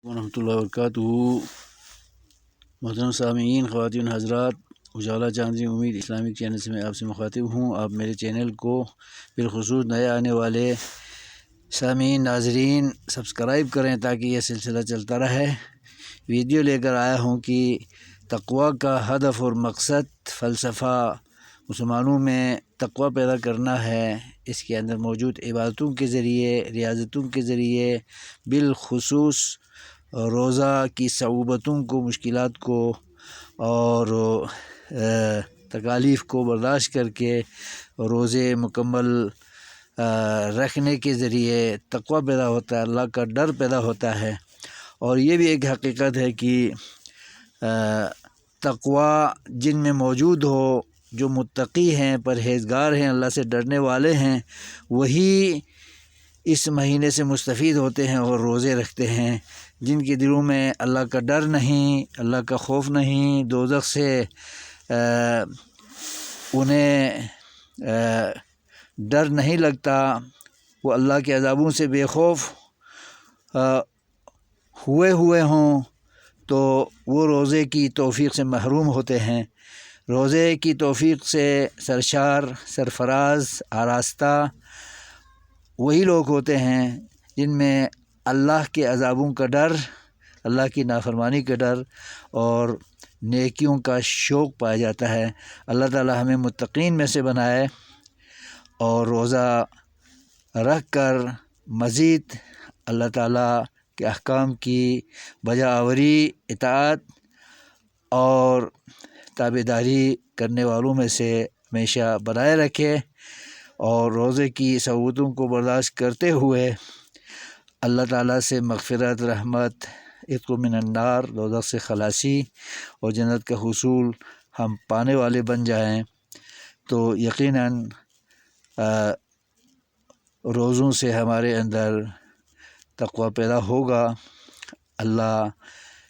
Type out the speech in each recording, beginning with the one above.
ورحمۃ اللہ وبرکاتہ۔ محترم سامعین، خواتین حضرات، اجالا چاندنی امید اسلامک چینل سے میں آپ سے مخاطب ہوں۔ آپ میرے چینل کو بالخصوص نئے آنے والے سامعین ناظرین سبسکرائب کریں تاکہ یہ سلسلہ چلتا رہے۔ ویڈیو لے کر آیا ہوں کہ تقوی کا ہدف اور مقصد فلسفہ مسلمانوں میں تقوی پیدا کرنا ہے۔ اس کے اندر موجود عبادتوں کے ذریعے، ریاضتوں کے ذریعے، بالخصوص روزہ کی صعوبتوں کو، مشکلات کو اور تکالیف کو برداشت کر کے روزے مکمل رکھنے کے ذریعے تقوی پیدا ہوتا ہے، اللہ کا ڈر پیدا ہوتا ہے۔ اور یہ بھی ایک حقیقت ہے کہ تقوی جن میں موجود ہو، جو متقی ہیں، پرہیزگار ہیں، اللہ سے ڈرنے والے ہیں، وہی اس مہینے سے مستفید ہوتے ہیں اور روزے رکھتے ہیں۔ جن کے دلوں میں اللہ کا ڈر نہیں، اللہ کا خوف نہیں، دوزخ سے انہیں ڈر نہیں لگتا، وہ اللہ کے عذابوں سے بے خوف ہوئے ہوں، تو وہ روزے کی توفیق سے محروم ہوتے ہیں۔ روزے کی توفیق سے سرشار، سرفراز، آراستہ وہی لوگ ہوتے ہیں جن میں اللہ کے عذابوں کا ڈر، اللہ کی نافرمانی کا ڈر اور نیکیوں کا شوق پایا جاتا ہے۔ اللہ تعالی ہمیں متقین میں سے بنائے اور روزہ رکھ کر مزید اللہ تعالی کے احکام کی بجا آوری، اطاعت اور تابعداری کرنے والوں میں سے ہمیشہ بنائے رکھے، اور روزے کی صعوبتوں کو برداشت کرتے ہوئے اللہ تعالیٰ سے مغفرت، رحمت، عتق من النار، دوزخ سے خلاصی اور جنت کا حصول ہم پانے والے بن جائیں۔ تو یقیناً روزوں سے ہمارے اندر تقوی پیدا ہوگا۔ اللہ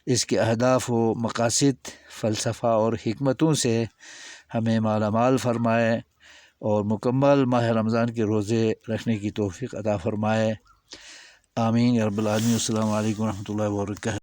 اس کے اہداف و مقاصد، فلسفہ اور حکمتوں سے ہمیں مالا مال فرمائے اور مکمل ماہ رمضان کے روزے رکھنے کی توفیق عطا فرمائے۔ آمین یا رب العالمین۔ السلام علیکم ورحمۃ اللہ وبرکاتہ۔